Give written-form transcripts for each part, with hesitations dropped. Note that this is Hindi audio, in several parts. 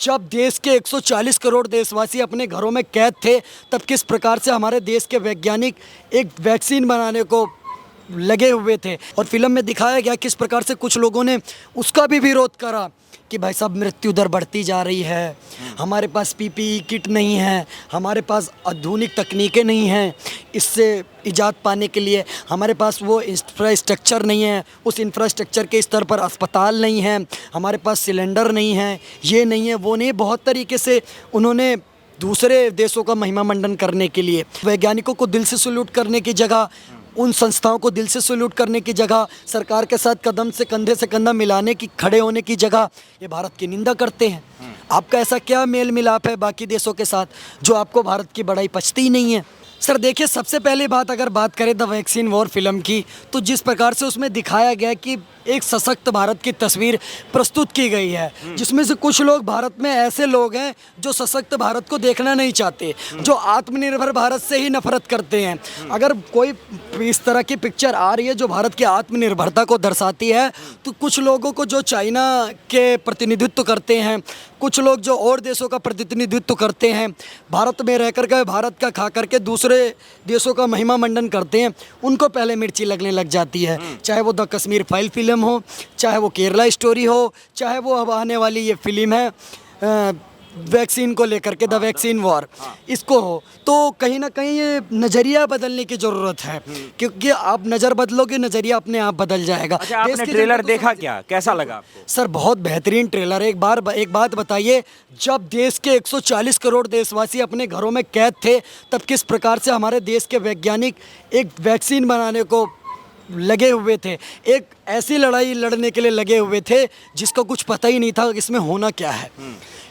जब देश के 140 करोड़ देशवासी अपने घरों में कैद थे, तब किस प्रकार से हमारे देश के वैज्ञानिक एक वैक्सीन बनाने को लगे हुए थे। और फिल्म में दिखाया गया किस प्रकार से कुछ लोगों ने उसका भी विरोध करा कि भाई साहब मृत्यु दर बढ़ती जा रही है, हमारे पास पीपीई किट नहीं है, हमारे पास आधुनिक तकनीकें नहीं हैं, इससे इजाद पाने के लिए हमारे पास वो इंफ्रास्ट्रक्चर नहीं है, उस इंफ्रास्ट्रक्चर के स्तर पर अस्पताल नहीं है, हमारे पास सिलेंडर नहीं है, ये नहीं है, वो नहीं। बहुत तरीके से उन्होंने दूसरे देशों का महिमा मंडन करने के लिए वैज्ञानिकों को दिल से सल्यूट करने की जगह, उन संस्थाओं को दिल से सल्यूट करने की जगह, सरकार के साथ कदम से कंधा मिलाने की, खड़े होने की जगह ये भारत की निंदा करते हैं। आपका ऐसा क्या मेल मिलाप है बाकी देशों के साथ जो आपको भारत की बड़ाई पचती ही नहीं है? सर देखिए, सबसे पहली बात अगर बात करें द वैक्सीन वॉर फिल्म की, तो जिस प्रकार से उसमें दिखाया गया कि एक सशक्त भारत की तस्वीर प्रस्तुत की गई है, जिसमें से कुछ लोग भारत में ऐसे लोग हैं जो सशक्त भारत को देखना नहीं चाहते, जो आत्मनिर्भर भारत से ही नफरत करते हैं। अगर कोई इस तरह की पिक्चर आ रही है जो भारत की आत्मनिर्भरता को दर्शाती है, तो कुछ लोगों को जो चाइना के प्रतिनिधित्व करते हैं, कुछ लोग जो और देशों का प्रतिनिधित्व करते हैं, भारत में रह कर भारत का खा करके दूसरे देशों का महिमा मंडन करते हैं, उनको पहले मिर्ची लगने लग जाती है। चाहे वो द कश्मीर फाइल फिल्म हो, चाहे वो केरला स्टोरी हो, चाहे वो अब आने वाली ये फिल्म है वैक्सीन को लेकर के द वैक्सीन वॉर, इसको हो, तो कहीं ना कहीं ये नज़रिया बदलने की ज़रूरत है, क्योंकि आप नज़र बदलोगे, नज़रिया अपने आप बदल जाएगा। अच्छा, आपने ट्रेलर देखा क्या, कैसा लगा आपको? सर बहुत बेहतरीन ट्रेलर है। एक बात बताइए, जब देश के 140 करोड़ देशवासी अपने घरों में कैद थे, तब किस प्रकार से हमारे देश के वैज्ञानिक एक वैक्सीन बनाने को लगे हुए थे, एक ऐसी लड़ाई लड़ने के लिए लगे हुए थे जिसका कुछ पता ही नहीं था इसमें होना क्या है,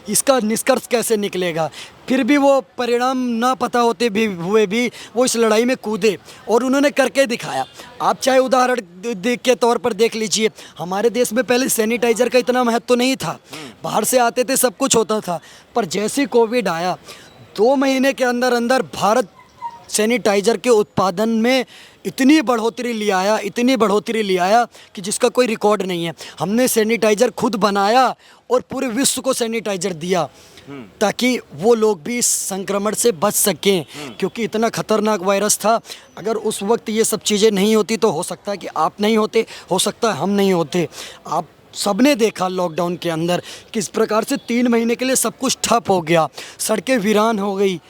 इसका निष्कर्ष कैसे निकलेगा। फिर भी वो परिणाम ना पता होते भी हुए भी वो इस लड़ाई में कूदे और उन्होंने करके दिखाया। आप चाहे उदाहरण देख के तौर पर देख लीजिए, हमारे देश में पहले सैनिटाइज़र का इतना महत्व तो नहीं था, बाहर से आते थे, सब कुछ होता था, पर जैसे कोविड आया 2 महीने के अंदर अंदर भारत सैनिटाइज़र के उत्पादन में इतनी बढ़ोतरी ले आया कि जिसका कोई रिकॉर्ड नहीं है। हमने सैनिटाइज़र खुद बनाया और पूरे विश्व को सैनिटाइज़र दिया ताकि वो लोग भी इस संक्रमण से बच सकें, क्योंकि इतना खतरनाक वायरस था। अगर उस वक्त ये सब चीज़ें नहीं होती तो हो सकता है कि आप नहीं होते, हो सकता है हम नहीं होते। आप सबने देखा लॉकडाउन के अंदर किस प्रकार से 3 महीने के लिए सब कुछ ठप हो गया, सड़कें वीरान हो गई,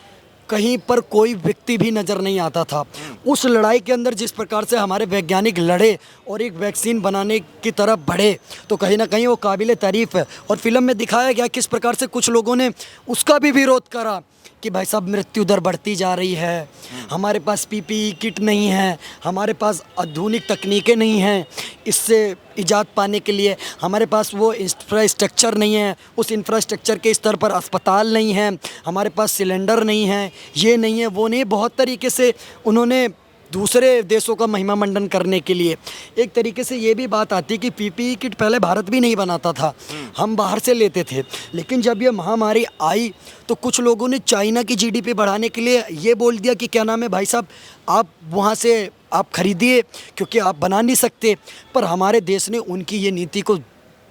कहीं पर कोई व्यक्ति भी नज़र नहीं आता था। उस लड़ाई के अंदर जिस प्रकार से हमारे वैज्ञानिक लड़े और एक वैक्सीन बनाने की तरफ बढ़े, तो कहीं ना कहीं वो काबिल तारीफ़ है। और फिल्म में दिखाया गया किस प्रकार से कुछ लोगों ने उसका भी विरोध करा कि भाई साहब मृत्यु दर बढ़ती जा रही है, हमारे पास पीपीई किट नहीं है, हमारे पास आधुनिक तकनीकें नहीं हैं, इससे इजाद पाने के लिए हमारे पास वो इंफ्रास्ट्रक्चर नहीं है, उस इंफ्रास्ट्रक्चर के स्तर पर अस्पताल नहीं है, हमारे पास सिलेंडर नहीं है, ये नहीं है, वो नहीं। बहुत तरीके से उन्होंने दूसरे देशों का महिमा मंडन करने के लिए, एक तरीके से ये भी बात आती है कि पीपीई किट पहले भारत भी नहीं बनाता था, हम बाहर से लेते थे। लेकिन जब ये महामारी आई तो कुछ लोगों ने चाइना की जीडीपी बढ़ाने के लिए ये बोल दिया कि क्या नाम है भाई साहब, आप वहाँ से आप खरीदिए क्योंकि आप बना नहीं सकते। पर हमारे देश ने उनकी ये नीति को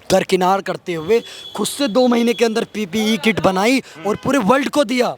दरकिनार करते हुए खुद से 2 महीने के अंदर पीपीई किट बनाई और पूरे वर्ल्ड को दिया,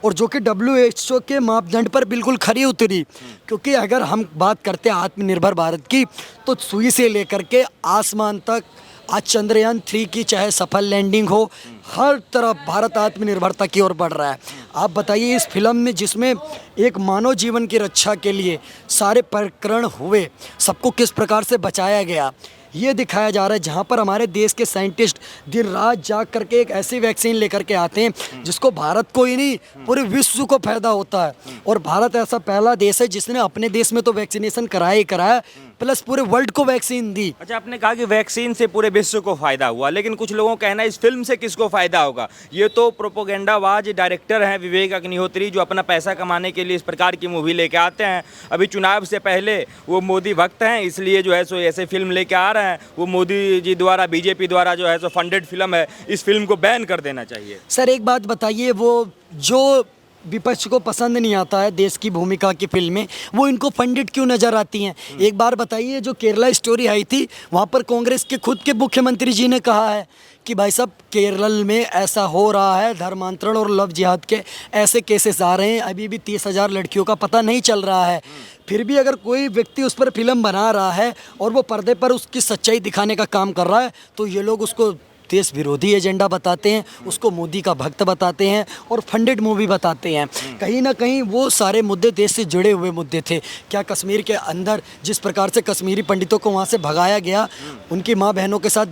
और जो कि WHO के मापदंड पर बिल्कुल खरी उतरी। क्योंकि अगर हम बात करते हैं आत्मनिर्भर भारत की, तो सुई से लेकर के आसमान तक आज चंद्रयान 3 की चाहे सफल लैंडिंग हो, हर तरफ भारत आत्मनिर्भरता की ओर बढ़ रहा है। आप बताइए, इस फिल्म में जिसमें एक मानव जीवन की रक्षा के लिए सारे प्रकरण हुए, सबको किस प्रकार से बचाया गया, ये दिखाया जा रहा है। जहाँ पर हमारे देश के साइंटिस्ट दिन रात जाग करके एक ऐसी वैक्सीन लेकर के आते हैं जिसको भारत को ही नहीं पूरे विश्व को फायदा होता है। और भारत ऐसा पहला देश है जिसने अपने देश में तो वैक्सीनेशन कराया ही कराया, प्लस पूरे वर्ल्ड को वैक्सीन दी। अच्छा, आपने कहा कि वैक्सीन से पूरे विश्व को फायदा हुआ, लेकिन कुछ लोगों का कहना है इस फिल्म से किसको फायदा होगा? ये तो प्रोपोगेंडाबाज डायरेक्टर हैं विवेक अग्निहोत्री, जो अपना पैसा कमाने के लिए इस प्रकार की मूवी लेके आते हैं। अभी चुनाव से पहले वो मोदी भक्त हैं, इसलिए जो है सो ऐसे फिल्म लेके आ रहे हैं। वो मोदी जी द्वारा, बीजेपी द्वारा जो है सो फंडेड फिल्म है, इस फिल्म को बैन कर देना चाहिए। सर एक बात बताइए, वो जो विपक्ष को पसंद नहीं आता है देश की भूमिका की फिल्में, वो इनको फंडेड क्यों नज़र आती हैं? एक बार बताइए, जो केरला स्टोरी आई थी, वहाँ पर कांग्रेस के खुद के मुख्यमंत्री जी ने कहा है कि भाई साहब केरल में ऐसा हो रहा है, धर्मांतरण और लव जिहाद के ऐसे केसेस आ रहे हैं, अभी भी 30,000 लड़कियों का पता नहीं चल रहा है। फिर भी अगर कोई व्यक्ति उस पर फिल्म बना रहा है और वो पर्दे पर उसकी सच्चाई दिखाने का काम कर रहा है, तो ये लोग उसको देश विरोधी एजेंडा बताते हैं, उसको मोदी का भक्त बताते हैं और फंडेड मूवी बताते हैं। कहीं ना कहीं वो सारे मुद्दे देश से जुड़े हुए मुद्दे थे। क्या कश्मीर के अंदर जिस प्रकार से कश्मीरी पंडितों को वहाँ से भगाया गया, उनकी माँ बहनों के साथ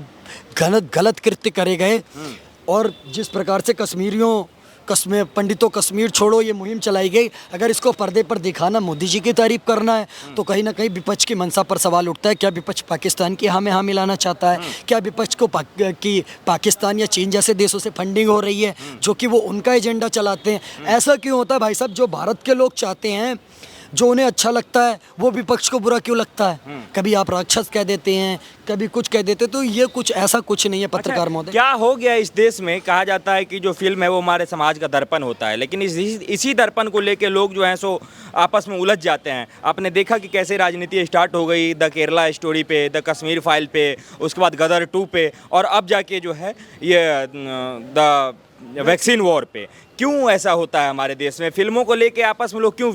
गलत कृत्य करे गए, और जिस प्रकार से पंडितों कश्मीर छोड़ो ये मुहिम चलाई गई, अगर इसको पर्दे पर दिखाना मोदी जी की तारीफ करना है, तो कहीं ना कहीं विपक्ष की मंशा पर सवाल उठता है। क्या विपक्ष पाकिस्तान की हाँ में हाँ मिलाना चाहता है? क्या विपक्ष को पाकिस्तान या चीन जैसे देशों से फंडिंग हो रही है जो कि वो उनका एजेंडा चलाते हैं? ऐसा क्यों होता है भाई साहब? जो भारत के लोग चाहते हैं, जो उन्हें अच्छा लगता है, वो विपक्ष को बुरा क्यों लगता है? कभी आप राक्षस कह देते हैं, कभी कुछ कह देते, तो ये कुछ ऐसा कुछ नहीं है पत्रकार महोदय। क्या हो गया इस देश में? कहा जाता है कि जो फिल्म है वो हमारे समाज का दर्पण होता है, लेकिन इसी दर्पण को लेके लोग जो हैं सो आपस में उलझ जाते हैं। आपने देखा कि कैसे राजनीति स्टार्ट हो गई द केरला स्टोरी पे, द कश्मीर फाइल पे, उसके बाद गदर 2 पे, और अब जाके जो है ये द वैक्सीन वॉर पे। क्यों ऐसा होता है हमारे देश में? फिल्मों को लेके आपस में लोग क्यों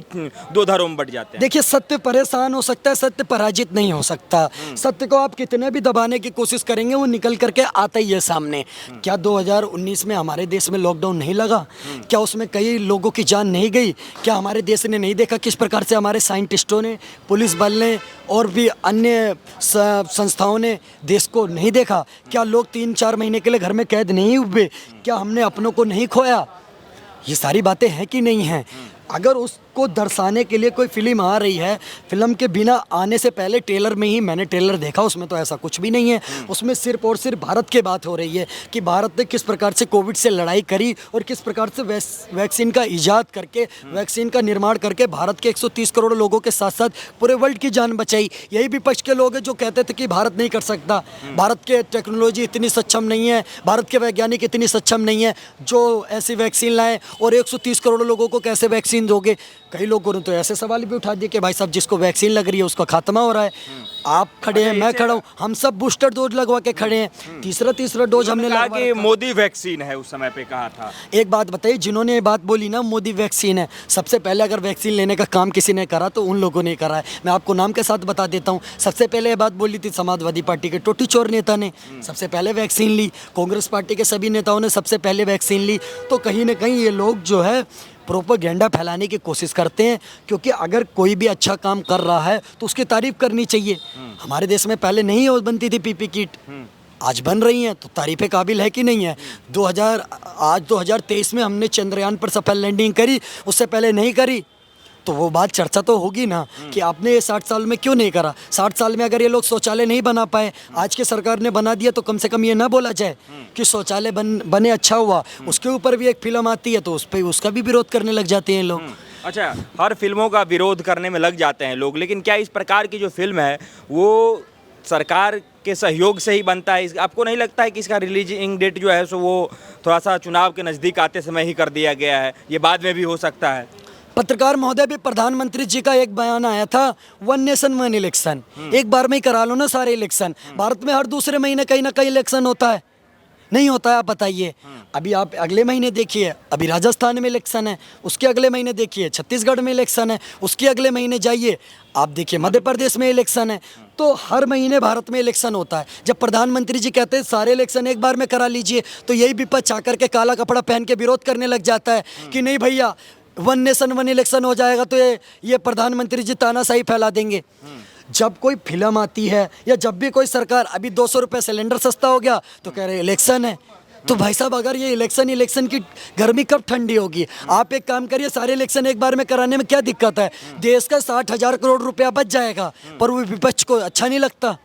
दो धारों में बट जाते हैं? देखिए, सत्य परेशान हो सकता है, सत्य पराजित नहीं हो सकता। सत्य को आप कितने भी दबाने की कोशिश करेंगे, वो निकल करके आता ही है सामने। क्या 2019 में हमारे देश में लॉकडाउन नहीं लगा? क्या उसमें कई लोगों की जान नहीं गई? क्या हमारे देश ने नहीं देखा किस प्रकार से हमारे साइंटिस्टों ने, पुलिस बल ने और भी अन्य संस्थाओं ने देश को नहीं देखा? क्या लोग 3-4 महीने के लिए घर में कैद नहीं हुए? क्या हमने अपनों को नहीं खोया? ये सारी बातें हैं कि नहीं हैं? अगर उसको दर्शाने के लिए कोई फिल्म आ रही है, फिल्म के बिना आने से पहले ट्रेलर में ही मैंने ट्रेलर देखा, उसमें तो ऐसा कुछ भी नहीं है। उसमें सिर्फ और सिर्फ भारत की बात हो रही है कि भारत ने किस प्रकार से कोविड से लड़ाई करी और किस प्रकार से वैक्सीन का इजाद करके, वैक्सीन का निर्माण करके भारत के 130 करोड़ लोगों के साथ साथ पूरे वर्ल्ड की जान बचाई। यही विपक्ष के लोग हैं जो कहते थे कि भारत नहीं कर सकता, भारत के टेक्नोलॉजी इतनी सक्षम नहीं है, भारत के वैज्ञानिक इतनी सक्षम नहीं है जो ऐसी वैक्सीन लाएँ, और 130 करोड़ लोगों को कैसे वैक्सीन दोगे? कई लोगों ने तो ऐसे सवाल भी उठा दिए कि भाई साहब, जिसको वैक्सीन लग रही है उसका खात्मा हो रहा है। आप खड़े हैं, मैं खड़ा हूँ, हम सब बूस्टर डोज लगवा के खड़े हैं। तीसरा डोज हमने कहा लगवा कि रखा। मोदी वैक्सीन है, उस समय पे कहा था। एक बात बताइए, जिन्होंने ये बात बोली ना मोदी वैक्सीन है, सबसे पहले अगर वैक्सीन लेने का काम किसी ने करा तो उन लोगों ने करा है। मैं आपको नाम के साथ बता देता हूँ। सबसे पहले ये बात बोली थी समाजवादी पार्टी के टोटी चोर नेता ने, सबसे पहले वैक्सीन ली। कांग्रेस पार्टी के सभी नेताओं ने सबसे पहले वैक्सीन ली। तो कहीं ना कहीं ये लोग जो है प्रोपेगेंडा फैलाने की कोशिश करते हैं, क्योंकि अगर कोई भी अच्छा काम कर रहा है तो उसकी तारीफ करनी चाहिए। हमारे देश में पहले नहीं बनती थी पीपी किट, आज बन रही हैं, तो तारीफ़ काबिल है कि नहीं है? 2023 में हमने चंद्रयान पर सफल लैंडिंग करी, उससे पहले नहीं करी, तो वो बात चर्चा तो होगी ना कि आपने ये 60 साल में क्यों नहीं करा। 60 साल में अगर ये लोग शौचालय नहीं बना पाए, आज के सरकार ने बना दिया, तो कम से कम ये ना बोला जाए कि शौचालय बने अच्छा हुआ। उसके ऊपर भी एक फिल्म आती है तो उस पर उसका भी विरोध करने लग जाते हैं लोग। अच्छा, हर फिल्मों का विरोध करने में लग जाते हैं लोग, लेकिन क्या इस प्रकार की जो फिल्म है वो सरकार के सहयोग से ही बनता है? आपको नहीं लगता है कि इसका रिलीजिंग डेट जो है सो वो थोड़ा सा चुनाव के नज़दीक आते समय ही कर दिया गया है? ये बाद में भी हो सकता है। पत्रकार महोदय, भी प्रधानमंत्री जी का एक बयान आया था, 1 नेशन 1 इलेक्शन, एक बार में ही करा लो ना सारे इलेक्शन। भारत में हर दूसरे महीने कहीं ना कहीं इलेक्शन होता है, नहीं होता है? आप बताइए। अभी आप अगले महीने देखिए, अभी राजस्थान में इलेक्शन है, उसके अगले महीने देखिए छत्तीसगढ़ में इलेक्शन है, उसके अगले महीने जाइए आप देखिए मध्य प्रदेश में इलेक्शन है। तो हर महीने भारत में इलेक्शन होता है। जब प्रधानमंत्री जी कहते हैं सारे इलेक्शन एक बार में करा लीजिए, तो यही विपक्ष आकर के काला कपड़ा पहन के विरोध करने लग जाता है कि नहीं भैया, 1 नेशन 1 इलेक्शन हो जाएगा तो ये प्रधानमंत्री जी तानाशाही फैला देंगे। जब कोई फिल्म आती है या जब भी कोई सरकार, अभी 200 रुपये सिलेंडर सस्ता हो गया तो कह रहे इलेक्शन है। तो भाई साहब, अगर ये इलेक्शन की गर्मी कब ठंडी होगी? आप एक काम करिए, सारे इलेक्शन एक बार में कराने में क्या दिक्कत है? देश का 60,000 करोड़ रुपया बच जाएगा। पर वो विपक्ष को अच्छा नहीं लगता,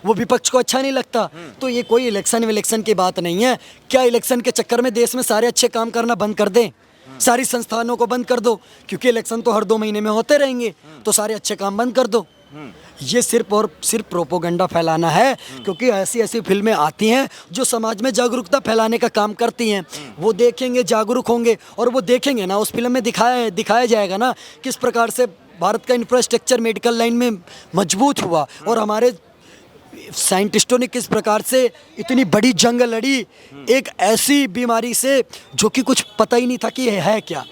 वो विपक्ष को अच्छा नहीं लगता। तो ये कोई इलेक्शन की बात नहीं है। क्या इलेक्शन के चक्कर में देश में सारे अच्छे काम करना बंद कर दें? सारी संस्थानों को बंद कर दो, क्योंकि इलेक्शन तो हर 2 महीने में होते रहेंगे, तो सारे अच्छे काम बंद कर दो। ये सिर्फ और सिर्फ प्रोपोगंडा फैलाना है, क्योंकि ऐसी फिल्में आती हैं जो समाज में जागरूकता फैलाने का काम करती हैं। वो देखेंगे, जागरूक होंगे, और वो देखेंगे ना, उस फिल्म में दिखाया जाएगा ना किस प्रकार से भारत का इंफ्रास्ट्रक्चर मेडिकल लाइन में मजबूत हुआ और हमारे साइंटिस्टों ने किस प्रकार से इतनी बड़ी जंग लड़ी एक ऐसी बीमारी से जो कि कुछ पता ही नहीं था कि ये है क्या।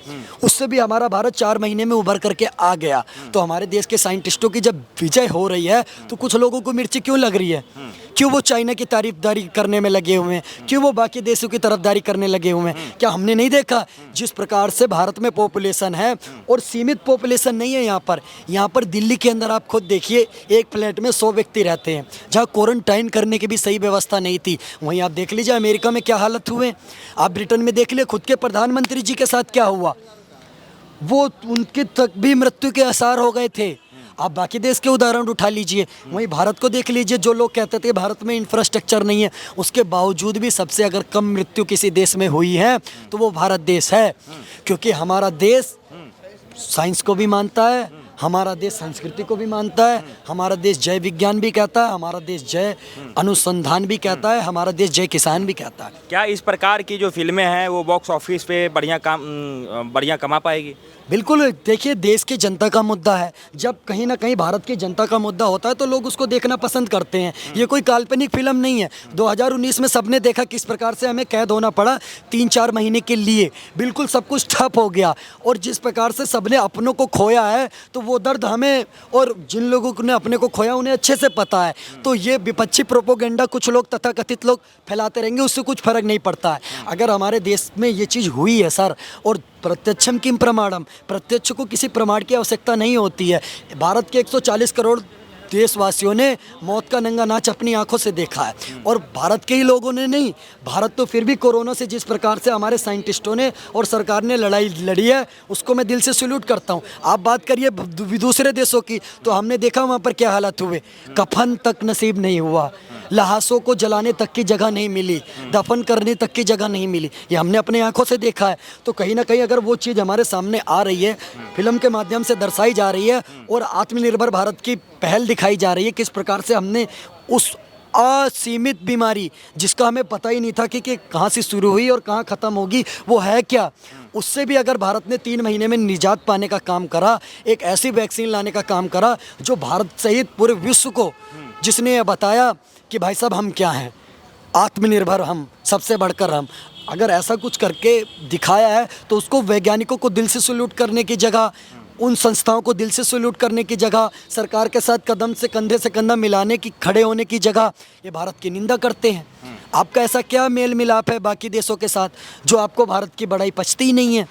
उससे भी हमारा भारत 4 महीने में उभर करके आ गया। तो हमारे देश के साइंटिस्टों की जब विजय हो रही है तो कुछ लोगों को मिर्ची क्यों लग रही है? क्यों वो चाइना की तारीफदारी करने में लगे हुए हैं? क्यों वो बाकी देशों की तरफदारी करने लगे हुए हैं? क्या हमने नहीं देखा जिस प्रकार से भारत में पॉपुलेशन है, और सीमित पॉपुलेशन नहीं है यहाँ पर दिल्ली के अंदर आप खुद देखिए, एक फ्लैट में 100 व्यक्ति रहते हैं, जहाँ क्वारंटाइन करने की भी सही व्यवस्था नहीं थी। वहीं आप देख लीजिए अमेरिका में क्या हालत हुए, आप ब्रिटेन में देख लीजिए खुद के प्रधानमंत्री जी के साथ क्या हुआ, वो उनके तक भी मृत्यु के आसार हो गए थे। आप बाकी देश के उदाहरण उठा लीजिए, वहीं भारत को देख लीजिए, जो लोग कहते थे भारत में इंफ्रास्ट्रक्चर नहीं है, उसके बावजूद भी सबसे अगर कम मृत्यु किसी देश में हुई है तो वो भारत देश है। क्योंकि हमारा देश साइंस को भी मानता है, हमारा देश संस्कृति को भी मानता है, हमारा देश जय विज्ञान भी कहता है, हमारा देश जय अनुसंधान भी कहता है, हमारा देश जय किसान भी कहता है। क्या इस प्रकार की जो फिल्में हैं वो बॉक्स ऑफिस पे बढ़िया कमा पाएगी? बिल्कुल, देखिए देश की जनता का मुद्दा है, जब कहीं ना कहीं भारत की जनता का मुद्दा होता है तो लोग उसको देखना पसंद करते हैं। ये कोई काल्पनिक फिल्म नहीं है। 2019 में सबने देखा किस प्रकार से हमें कैद होना पड़ा 3-4 महीने के लिए, बिल्कुल सब कुछ ठप हो गया, और जिस प्रकार से सबने अपनों को खोया है तो वो दर्द हमें और जिन लोगों ने अपने को खोया उन्हें अच्छे से पता है। तो ये विपक्षी प्रोपोगेंडा कुछ लोग तथाकथित लोग फैलाते रहेंगे, उससे कुछ फर्क नहीं पड़ता है। अगर हमारे देश में ये चीज़ हुई है सर, और प्रत्यक्षम किम प्रमाणम, प्रत्यक्ष को किसी प्रमाण की आवश्यकता नहीं होती है। भारत के 140 करोड़ देशवासियों ने मौत का नंगा नाच अपनी आंखों से देखा है, और भारत के ही लोगों ने नहीं, भारत तो फिर भी कोरोना से जिस प्रकार से हमारे साइंटिस्टों ने और सरकार ने लड़ाई लड़ी है उसको मैं दिल से सैल्यूट करता हूँ। आप बात करिए दूसरे देशों की, तो हमने देखा वहाँ पर क्या हालत हुए, कफन तक नसीब नहीं हुआ, लाशों को जलाने तक की जगह नहीं मिली, दफन करने तक की जगह नहीं मिली, ये हमने अपने आंखों से देखा है। तो कहीं ना कहीं अगर वो चीज़ हमारे सामने आ रही है, फिल्म के माध्यम से दर्शाई जा रही है, और आत्मनिर्भर भारत की पहल दिखाई जा रही है, किस प्रकार से हमने उस असीमित बीमारी जिसका हमें पता ही नहीं था कि कहाँ से शुरू हुई और कहाँ ख़त्म होगी, वो है क्या, उससे भी अगर भारत ने 3 महीने में निजात पाने का काम करा, एक ऐसी वैक्सीन लाने का काम करा जो भारत सहित पूरे विश्व को, जिसने ये बताया कि भाई साहब हम क्या हैं, आत्मनिर्भर हम, सबसे बढ़कर हम, अगर ऐसा कुछ करके दिखाया है तो उसको वैज्ञानिकों को दिल से सैल्यूट करने की जगह, उन संस्थाओं को दिल से सैल्यूट करने की जगह, सरकार के साथ कदम से कंधा मिलाने की, खड़े होने की जगह, ये भारत की निंदा करते हैं। आपका ऐसा क्या मेल मिलाप है बाकी देशों के साथ जो आपको भारत की बड़ाई पचती ही नहीं है?